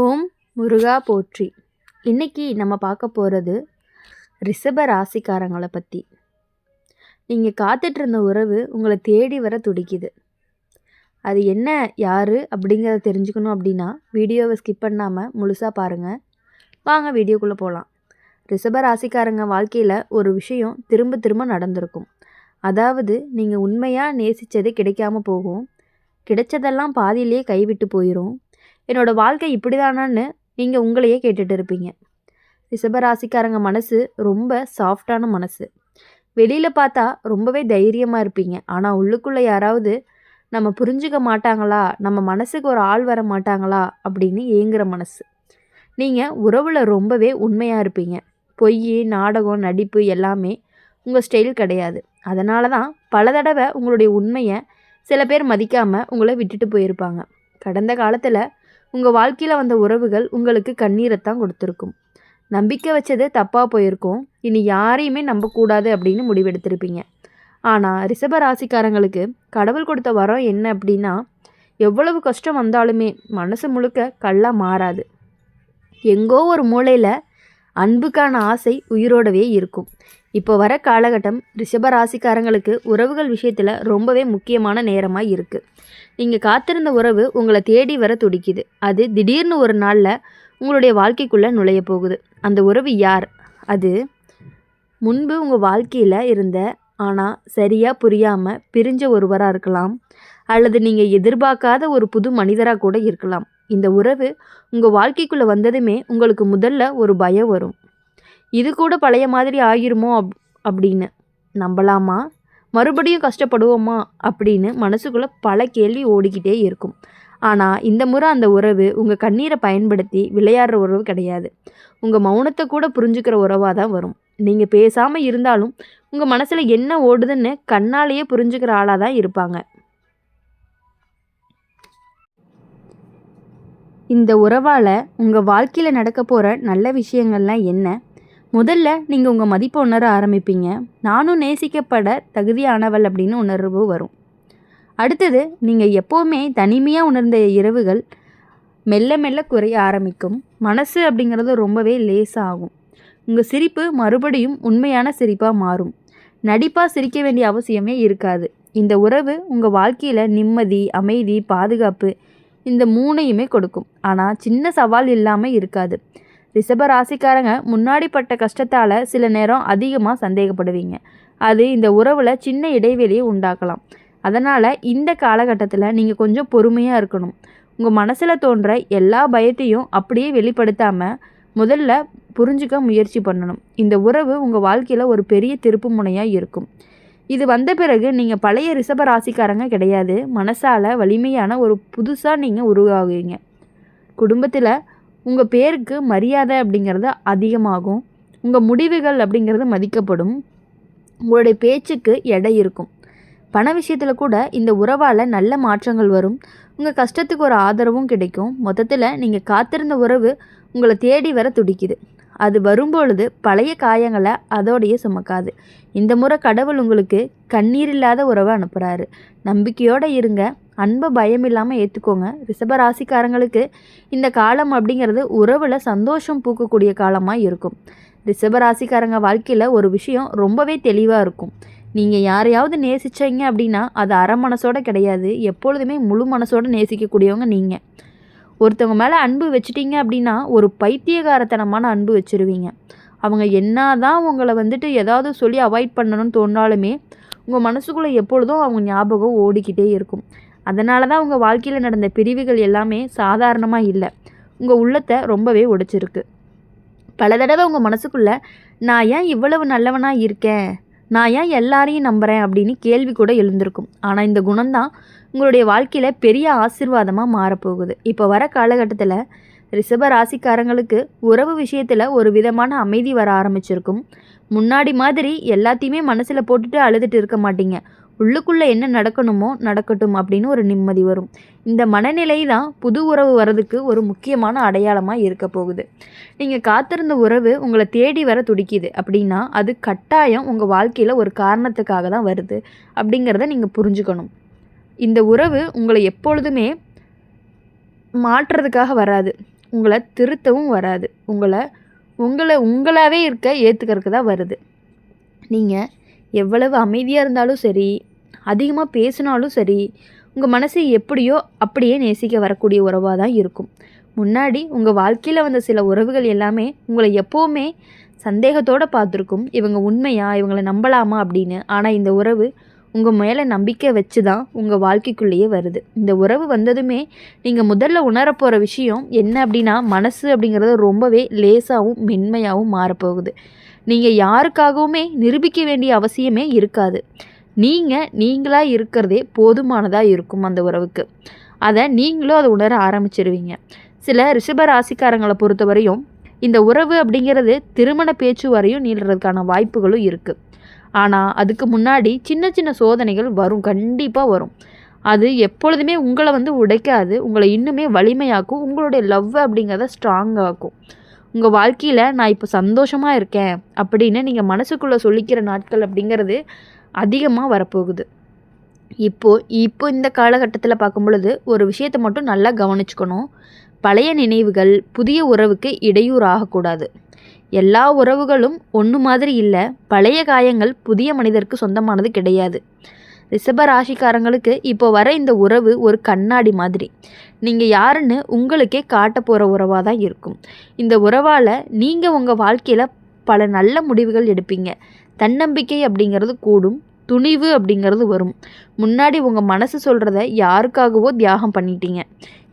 ஓம் முருகா போற்றி. இன்னைக்கு நம்ம பார்க்க போகிறது ரிஷப ராசிக்காரங்களை பற்றி. நீங்கள் காத்துட்ருந்த உறவு உங்களை தேடி வர துடிக்குது. அது என்ன, யார் அப்படிங்கிறத தெரிஞ்சுக்கணும் அப்படின்னா வீடியோவை ஸ்கிப் பண்ணாமல் முழுசாக பாருங்கள். வாங்க வீடியோக்குள்ளே போகலாம். ரிஷப ராசிக்காரங்க வாழ்க்கையில் ஒரு விஷயம் திரும்ப திரும்ப நடந்திருக்கும். அதாவது நீங்கள் உண்மையாக நேசித்தது கிடைக்காம போகும், கிடைச்சதெல்லாம் பாதியிலேயே கைவிட்டு போயிடும். என்னோடய வாழ்க்கை இப்படி தானான்னு நீங்கள் உங்களையே கேட்டுட்டு இருப்பீங்க. ரிஷபராசிக்காரங்க மனசு ரொம்ப சாஃப்டான மனசு. வெளியில் பார்த்தா ரொம்பவே தைரியமாக இருப்பீங்க. ஆனால் உள்ளுக்குள்ளே யாராவது நம்ம புரிஞ்சுக்க மாட்டாங்களா, நம்ம மனசுக்கு ஒரு ஆள் வர மாட்டாங்களா அப்படின்னு ஏங்குற மனசு. நீங்கள் உறவில் ரொம்பவே உண்மையாக இருப்பீங்க. பொய், நாடகம், நடிப்பு எல்லாமே உங்கள் ஸ்டைல் கிடையாது. அதனால தான் பல தடவை உங்களுடைய உண்மையை சில பேர் மதிக்காமல் உங்களை விட்டுட்டு போயிருப்பாங்க. கடந்த காலத்தில் உங்கள் வாழ்க்கையில் வந்த உறவுகள் உங்களுக்கு கண்ணீரைத்தான் கொடுத்துருக்கும். நம்பிக்கை வச்சது தப்பாக போயிருக்கும். இனி யாரையுமே நம்பக்கூடாது அப்படின்னு முடிவெடுத்திருப்பீங்க. ஆனால் ரிஷப ராசிக்காரங்களுக்கு கடவுள் கொடுத்த வரம் என்ன அப்படின்னா, எவ்வளவு கஷ்டம் வந்தாலுமே மனசு முழுக்க கல்லாக மாறாது. எங்கோ ஒரு மூலையில் அன்புக்கான ஆசை உயிரோடவே இருக்கும். இப்போ வர காலகட்டம் ரிஷப ராசிக்காரங்களுக்கு உறவுகள் விஷயத்தில் ரொம்பவே முக்கியமான நேரமாக இருக்குது. நீங்கள் காத்திருந்த உறவு உங்களை தேடி வர துடிக்குது. அது திடீர்னு ஒரு நாளில் உங்களுடைய வாழ்க்கைக்குள்ளே நுழைய போகுது. அந்த உறவு யார்? அது முன்பு உங்கள் வாழ்க்கையில் இருந்த ஆனால் சரியாக புரியாமல் பிரிஞ்ச ஒருவராக இருக்கலாம், அல்லது நீங்கள் எதிர்பார்க்காத ஒரு புது மனிதராக கூட இருக்கலாம். இந்த உறவு உங்கள் வாழ்க்கைக்குள்ளே வந்ததுமே உங்களுக்கு முதல்ல ஒரு பயம் வரும். இது கூட பழைய மாதிரி ஆகிருமோ அப்படின்னு. நம்பலாமா, மறுபடியும் கஷ்டப்படுவோமா அப்படின்னு மனசுக்குள்ளே பல கேள்வி ஓடிக்கிட்டே இருக்கும். ஆனால் இந்த முறை அந்த உறவு உங்கள் கண்ணீரை பயன்படுத்தி விளையாடுற உறவு கிடையாது. உங்கள் மௌனத்தை கூட புரிஞ்சுக்கிற உறவாக தான் வரும். நீங்கள் பேசாமல் இருந்தாலும் உங்கள் மனசில் என்ன ஓடுதுன்னு கண்ணாலேயே புரிஞ்சுக்கிற ஆளாக தான் இருப்பாங்க. இந்த உறவால் உங்கள் வாழ்க்கையில் நடக்க போகிற நல்ல விஷயங்கள்லாம் என்ன? முதல்ல நீங்கள் உங்கள் மதிப்பை உணர ஆரம்பிப்பீங்க. நானும் நேசிக்கப்பட தகுதியானவள் அப்படின்னு உணர்வு வரும். அடுத்தது, நீங்கள் எப்போவுமே தனிமையாக உணர்ந்த இரவுகள் மெல்ல மெல்ல குறைய ஆரம்பிக்கும். மனசு அப்படிங்கிறது ரொம்பவே லேசாகும். உங்கள் சிரிப்பு மறுபடியும் உண்மையான சிரிப்பாக மாறும். நடிப்பாக சிரிக்க வேண்டிய அவசியமே இருக்காது. இந்த உறவு உங்கள் வாழ்க்கையில் நிம்மதி, அமைதி, பாதுகாப்பு இந்த மூணையுமே கொடுக்கும். ஆனால் சின்ன சவால் இல்லாமல் இருக்காது. ரிஷப ராசிக்காரங்க முன்னாடி பட்ட கஷ்டத்தால் சில நேரம் அதிகமாக சந்தேகப்படுவீங்க. அது இந்த உறவில் சின்ன இடைவெளியை உண்டாக்கலாம். அதனால் இந்த காலகட்டத்தில் நீங்கள் கொஞ்சம் பொறுமையாக இருக்கணும். உங்கள் மனசில் தோன்ற எல்லா பயத்தையும் அப்படியே வெளிப்படுத்தாமல் முதல்ல புரிஞ்சுக்க முயற்சி பண்ணணும். இந்த உறவு உங்கள் வாழ்க்கையில் ஒரு பெரிய திருப்பு முனையாக இருக்கும். இது வந்த பிறகு நீங்கள் பழைய ரிஷப ராசிக்காரங்க கிடையாது. மனசால் வலிமையான ஒரு புதுசாக நீங்கள் உருவாகுவீங்க. குடும்பத்தில் உங்கள் பேருக்கு மரியாதை அப்படிங்கிறது அதிகமாகும். உங்கள் முடிவுகள் அப்படிங்கிறது மதிக்கப்படும். உங்களுடைய பேச்சுக்கு எடை இருக்கும். பண விஷயத்தில் கூட இந்த உறவால் நல்ல மாற்றங்கள் வரும். உங்கள் கஷ்டத்துக்கு ஒரு ஆதரவும் கிடைக்கும். மொத்தத்தில் நீங்கள் காத்திருந்த உறவு உங்களை தேடி வர துடிக்குது. அது வரும்பொழுது பழைய காயங்களை அதோடையே சுமக்காது. இந்த முறை கடவுள் உங்களுக்கு கண்ணீர் இல்லாத உறவை அனுப்புகிறாரு. நம்பிக்கையோடு இருங்க. அன்பை பயம் இல்லாமல் ஏற்றுக்கோங்க. ரிஷப ராசிக்காரங்களுக்கு இந்த காலம் அப்படிங்கிறது உறவில் சந்தோஷம் பூக்கக்கூடிய காலமாக இருக்கும். ரிஷப ராசிக்காரங்க வாழ்க்கையில் ஒரு விஷயம் ரொம்பவே தெளிவாக இருக்கும். நீங்கள் யாரையாவது நேசித்தீங்க அப்படின்னா அது அரை மனசோட கிடையாது, எப்பொழுதுமே முழு மனசோடு நேசிக்கக்கூடியவங்க நீங்கள். ஒருத்தவங்க மேலே அன்பு வச்சுட்டீங்க அப்படின்னா ஒரு பைத்தியகாரத்தனமான அன்பு வச்சுருவீங்க. அவங்க என்ன தான் உங்களை ஏதாவது சொல்லி அவாய்ட் பண்ணணும்னு தோணாலுமே உங்கள் மனசுக்குள்ளே எப்பொழுதும் அவங்க ஞாபகம் ஓடிக்கிட்டே இருக்கும். அதனால தான் உங்கள் வாழ்க்கையில் நடந்த பிரிவுகள் எல்லாமே சாதாரணமாக இல்லை, உங்கள் உள்ளத்தை ரொம்பவே உடைச்சிருக்கு. பல தடவை உங்கள் மனசுக்குள்ளே நான் ஏன் இவ்வளவு நல்லவனாக இருக்கேன், நான் ஏன் எல்லாரையும் நம்புகிறேன் அப்படின்னு கேள்வி கூட எழுந்திருக்கும். ஆனால் இந்த குணம்தான் உங்களுடைய வாழ்க்கையில் பெரிய ஆசீர்வாதமாக மாறப்போகுது. இப்போ வர காலகட்டத்தில் ரிஷப ராசிக்காரங்களுக்கு உறவு விஷயத்தில் ஒரு விதமான அமைதி வர ஆரம்பிச்சிருக்கும். முன்னாடி மாதிரி எல்லாத்தையுமே மனசில் போட்டுட்டு அழுதுட்டு இருக்க மாட்டீங்க. உள்ளுக்குள்ளே என்ன நடக்கணுமோ நடக்கட்டும் அப்படின்னு ஒரு நிம்மதி வரும். இந்த மனநிலை தான் புது உறவு வர்றதுக்கு ஒரு முக்கியமான அடையாளமாக இருக்க போகுது. நீங்கள் காத்திருந்த உறவு உங்களை தேடி வர துடிக்குது அப்படின்னா அது கட்டாயம் உங்கள் வாழ்க்கையில் ஒரு காரணத்துக்காக தான் வருது அப்படிங்கிறத நீங்கள் புரிஞ்சுக்கணும். இந்த உறவு உங்களை எப்பொழுதுமே மாற்றுறதுக்காக வராது. உங்களை திருத்தவும் வராது. உங்களாகவே இருக்க ஏற்றுக்கிறதுக்கு தான் வருது. நீங்கள் எவ்வளவு அமைதியாக இருந்தாலும் சரி, அதிகமாக பேசினாலும் சரி, உங்கள் மனசு எப்படியோ அப்படியே நேசிக்க வரக்கூடிய உறவாக தான் இருக்கும். முன்னாடி உங்கள் வாழ்க்கையில் வந்த சில உறவுகள் எல்லாமே உங்களை எப்போவுமே சந்தேகத்தோடு பார்த்துருக்கும். இவங்க உண்மையா, இவங்களை நம்பலாமா அப்படின்னு. ஆனால் இந்த உறவு உங்கள் மேலே நம்பிக்கை வச்சு தான் உங்கள் வாழ்க்கைக்குள்ளேயே வருது. இந்த உறவு வந்ததுமே நீங்கள் முதல்ல உணரப்போகிற விஷயம் என்ன அப்படின்னா, மனசு அப்படிங்கிறது ரொம்பவே லேசாகவும் மென்மையாகவும் மாறப்போகுது. நீங்கள் யாருக்காகவுமே நிரூபிக்க வேண்டிய அவசியமே இருக்காது. நீங்களாக இருக்கிறதே போதுமானதாக இருக்கும் அந்த உறவுக்கு. நீங்களும் அதை உணர ஆரம்பிச்சிருவீங்க. சில ரிஷப ராசிக்காரங்களை பொறுத்தவரையும் இந்த உறவு அப்படிங்கிறது திருமண பேச்சு வரையும் நீள்றதுக்கான வாய்ப்புகளும் இருக்குது. ஆனால் அதுக்கு முன்னாடி சின்ன சின்ன சோதனைகள் வரும், கண்டிப்பாக வரும். அது எப்பொழுதுமே உங்களை உடைக்காது, உங்களை இன்னுமே வலிமையாக்கும், உங்களுடைய லவ் அப்படிங்கிறத ஸ்ட்ராங்காக்கும். உங்கள் வாழ்க்கையில் நான் இப்போ சந்தோஷமாக இருக்கேன் அப்படின்னு நீங்கள் மனசுக்குள்ளே சொல்லிக்கிற நாட்கள் அப்படிங்கிறது அதிகமாக வரப்போகுது. இப்போ இந்த காலகட்டத்தில் பார்க்கும் பொழுது ஒரு விஷயத்தை மட்டும் நல்லா கவனிச்சுக்கணும். பழைய நினைவுகள் புதிய உறவுக்கு இடையூறு ஆகக்கூடாது. எல்லா உறவுகளும் ஒன்று மாதிரி இல்லை. பழைய காயங்கள் புதிய மனிதருக்கு சொந்தமானது கிடையாது. ரிஷப ராசிக்காரங்களுக்கு இப்போ வர இந்த உறவு ஒரு கண்ணாடி மாதிரி. நீங்கள் யாருன்னு உங்களுக்கே காட்ட போகிற உறவாக தான் இருக்கும். இந்த உறவால் நீங்கள் உங்கள் வாழ்க்கையில் பல நல்ல முடிவுகள் எடுப்பீங்க. தன்னம்பிக்கை அப்படிங்கிறது கூடும், துணிவு அப்படிங்கிறது வரும். முன்னாடி உங்கள் மனசு சொல்கிறத யாருக்காகவோ தியாகம் பண்ணிட்டீங்க.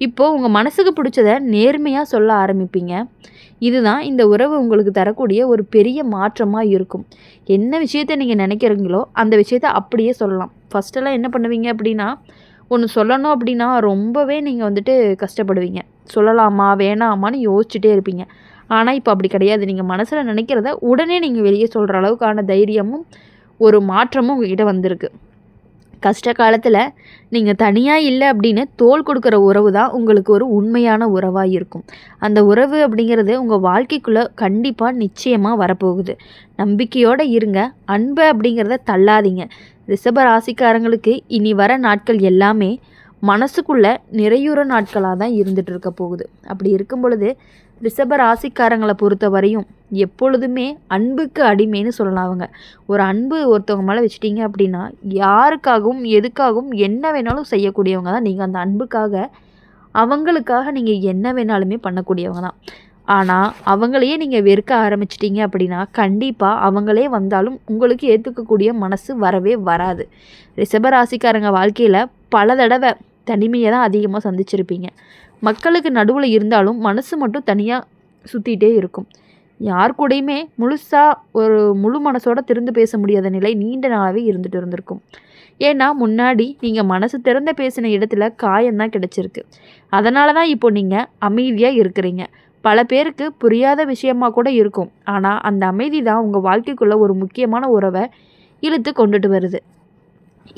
இப்போது உங்கள் மனசுக்கு பிடிச்சத நேர்மையாக சொல்ல ஆரம்பிப்பீங்க. இதுதான் இந்த உறவு உங்களுக்கு தரக்கூடிய ஒரு பெரிய மாற்றமாக இருக்கும். என்ன விஷயத்தை நீங்கள் நினைக்கிறீங்களோ அந்த விஷயத்த அப்படியே சொல்லலாம். ஃபஸ்ட்டெல்லாம் என்ன பண்ணுவீங்க அப்படின்னா, ஒன்று சொல்லணும் அப்படின்னா ரொம்பவே நீங்கள் கஷ்டப்படுவீங்க. சொல்லலாமா வேணாமான்னு யோசிச்சுட்டே இருப்பீங்க. ஆனால் இப்போ அப்படி கிடையாது. நீங்கள் மனசில் நினைக்கிறத உடனே நீங்கள் வெளியே சொல்கிற அளவுக்கான தைரியமும் ஒரு மாற்றமும் உங்ககிட்ட வந்திருக்கு. கஷ்ட காலத்தில் நீங்கள் தனியாக இல்லை அப்படின்னு தோள் கொடுக்குற உறவு தான் உங்களுக்கு ஒரு உண்மையான உறவாக இருக்கும். அந்த உறவு அப்படிங்கிறது உங்கள் வாழ்க்கைக்குள்ளே கண்டிப்பாக நிச்சயமாக வரப்போகுது. நம்பிக்கையோடு இருங்க. அன்பை அப்படிங்கிறத தள்ளாதீங்க. ரிஷப ராசிக்காரங்களுக்கு இனி வர நாட்கள் எல்லாமே மனசுக்குள்ளே நிறையுற நாட்களாக தான் இருந்துகிட்டு இருக்க போகுது. அப்படி இருக்கும் பொழுது ரிஷப ராசிக்காரங்களை பொறுத்த வரையும் எப்பொழுதுமே அன்புக்கு அடிமைன்னு சொல்லலாம். அவங்க ஒரு அன்பு ஒருத்தவங்க மேலே வச்சிட்டிங்க அப்படின்னா யாருக்காகவும் எதுக்காகவும் என்ன வேணாலும் செய்யக்கூடியவங்க தான் நீங்கள். அந்த அன்புக்காக அவங்களுக்காக நீங்கள் என்ன வேணாலுமே பண்ணக்கூடியவங்க தான். ஆனால் அவங்களையே நீங்கள் வெறுக்க ஆரம்பிச்சிட்டிங்க அப்படின்னா கண்டிப்பாக அவங்களே வந்தாலும் உங்களுக்கு ஏற்றுக்கக்கூடிய மனசு வரவே வராது. ரிஷப ராசிக்காரங்க வாழ்க்கையில் பல தடவை தனிமையை தான் அதிகமாக சந்திச்சிருப்பீங்க. மக்களுக்கு நடுவில் இருந்தாலும் மனசு மட்டும் தனியாக சுற்றிகிட்டே இருக்கும். யார் கூடயுமே ஒரு முழு மனசோடு திறந்து பேச முடியாத நிலை நீண்ட நாளாகவே இருந்திருக்கும். ஏன்னா முன்னாடி நீங்கள் மனசு திறந்த பேசின இடத்துல காயம்தான் கிடச்சிருக்கு. அதனால தான் இப்போ நீங்கள் அமைதியாக இருக்கிறீங்க. பல பேருக்கு புரியாத விஷயமா கூட இருக்கும். ஆனால் அந்த அமைதி தான் உங்கள் வாழ்க்கைக்குள்ளே ஒரு முக்கியமான உறவை இழுத்து கொண்டுட்டு வருது.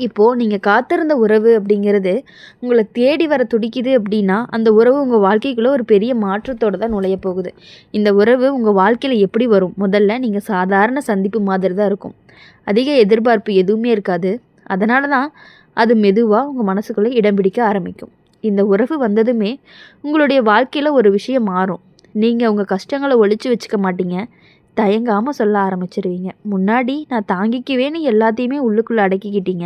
இப்போது நீங்கள் காத்திருந்த உறவு அப்படிங்கிறது உங்களை தேடி வர துடிக்குது அப்படின்னா அந்த உறவு உங்கள் வாழ்க்கைக்குள்ளே ஒரு பெரிய மாற்றத்தோடு தான் நுழைய போகுது. இந்த உறவு உங்கள் வாழ்க்கையில் எப்படி வரும்? முதல்ல நீங்கள் சாதாரண சந்திப்பு மாதிரி தான் இருக்கும். அதிக எதிர்பார்ப்பு எதுவுமே இருக்காது. அதனால தான் அது மெதுவாக உங்கள் மனசுக்குள்ளே இடம் பிடிக்க ஆரம்பிக்கும். இந்த உறவு வந்ததுமே உங்களுடைய வாழ்க்கையில் ஒரு விஷயம் மாறும். நீங்கள் உங்கள் கஷ்டங்களை ஒழிச்சு வச்சுக்க மாட்டீங்க. தயங்காமல் சொல்ல ஆரம்பிச்சிருவீங்க. முன்னாடி நான் தாங்கிக்குவேன்னு எல்லாத்தையுமே உள்ளுக்குள்ளே அடக்கிக்கிட்டீங்க.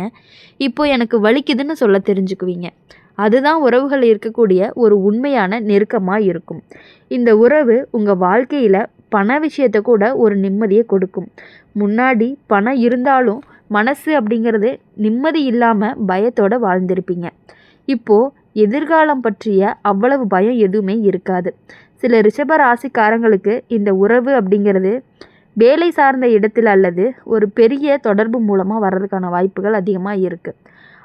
இப்போ எனக்கு வலிக்குதுன்னு சொல்ல தெரிஞ்சுக்குவீங்க. அதுதான் உறவுகள் இருக்கக்கூடிய ஒரு உண்மையான நெருக்கமாக இருக்கும். இந்த உறவு உங்கள் வாழ்க்கையில் பண விஷயத்தை கூட ஒரு நிம்மதியை கொடுக்கும். முன்னாடி பணம் இருந்தாலும் மனசு அப்படிங்கிறது நிம்மதி இல்லாமல் பயத்தோடு வாழ்ந்திருப்பீங்க. இப்போது எதிர்காலம் பற்றிய அவ்வளவு பயம் எதுவுமே இருக்காது. சில ரிஷப ராசிக்காரங்களுக்கு இந்த உறவு அப்படிங்கிறது வேலை சார்ந்த இடத்தில் அல்லது ஒரு பெரிய தொடர்பு மூலமாக வர்றதுக்கான வாய்ப்புகள் அதிகமாக இருக்குது.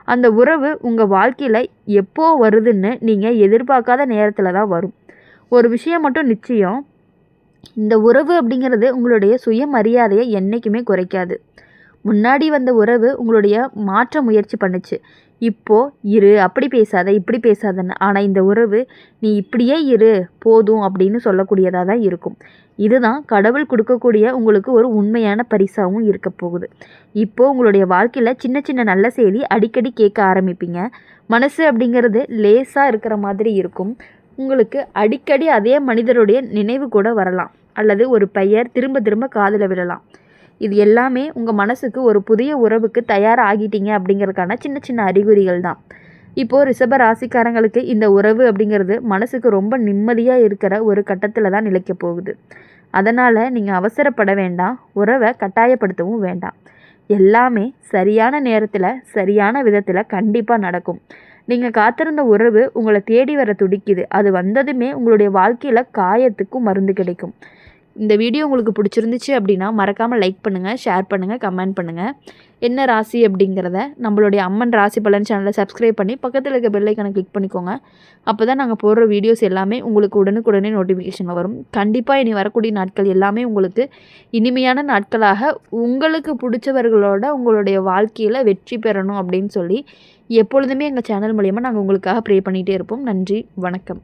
அந்த உறவு உங்கள் வாழ்க்கையில் எப்போ வருதுன்னு நீங்கள் எதிர்பார்க்காத நேரத்தில் தான் வரும். ஒரு விஷயம் மட்டும் நிச்சயம், இந்த உறவு அப்படிங்கிறது உங்களுடைய சுயமரியாதையை என்றைக்குமே குறைக்காது. முன்னாடி வந்த உறவு உங்களுடைய மாற்ற முயற்சி பண்ணுச்சு. இப்போது இரு, அப்படி பேசாத இப்படி பேசாதன்னு. ஆனால் இந்த உறவு நீ இப்படியே இரு போதும் அப்படின்னு சொல்லக்கூடியதாக தான் இருக்கும். இதுதான் கடவுள் கொடுக்கக்கூடிய உங்களுக்கு ஒரு உண்மையான பரிசாகவும் இருக்க போகுது. இப்போது உங்களுடைய வாழ்க்கையில் சின்ன சின்ன நல்ல செய்தி அடிக்கடி கேட்க ஆரம்பிப்பீங்க. மனசு அப்படிங்கிறது லேசாக இருக்கிற மாதிரி இருக்கும். உங்களுக்கு அடிக்கடி அதே மனிதருடைய நினைவு கூட வரலாம், அல்லது ஒரு பெயர் திரும்ப திரும்ப காதில் விழலாம். இது எல்லாமே உங்கள் மனசுக்கு ஒரு புதிய உறவுக்கு தயாராகிட்டீங்க அப்படிங்கிறதுக்கான சின்ன சின்ன அறிகுறிகள் தான். இப்போது ரிஷப ராசிக்காரங்களுக்கு இந்த உறவு அப்படிங்கிறது மனசுக்கு ரொம்ப நிம்மதியாக இருக்கிற ஒரு கட்டத்தில் தான் நிலைக்க போகுது. அதனால் நீங்கள் அவசரப்பட வேண்டாம், உறவை கட்டாயப்படுத்தவும் வேண்டாம். எல்லாமே சரியான நேரத்தில் சரியான விதத்தில் கண்டிப்பாக நடக்கும். நீங்கள் காத்திருந்த உறவு உங்களை தேடி வர துடிக்குது. அது வந்ததுமே உங்களுடைய வாழ்க்கையில் காயத்துக்கும் மருந்து கிடைக்கும். இந்த வீடியோ உங்களுக்கு பிடிச்சிருந்துச்சு அப்படின்னா மறக்காமல் லைக் பண்ணுங்கள், ஷேர் பண்ணுங்கள், கமெண்ட் பண்ணுங்கள். என்ன ராசி அப்படிங்கிறத நம்மளுடைய அம்மன் ராசி பலன் சேனலை சப்ஸ்கிரைப் பண்ணி பக்கத்தில் இருக்க பெல் ஐக்கானை கிளிக் பண்ணிக்கோங்க. அப்போ தான் நாங்கள் போடுற வீடியோஸ் எல்லாமே உங்களுக்கு உடனுக்குடனே நோட்டிஃபிகேஷன் வரும். கண்டிப்பாக இனி வரக்கூடிய நாட்கள் எல்லாமே உங்களுக்கு இனிமையான நாட்களாக, உங்களுக்கு பிடிச்சவர்களோட உங்களுடைய வாழ்க்கையில் வெற்றி பெறணும் அப்படின்னு சொல்லி எப்பொழுதுமே எங்கள் சேனல் மூலிமா நாங்கள் உங்களுக்காக ப்ரே பண்ணிகிட்டே இருப்போம். நன்றி, வணக்கம்.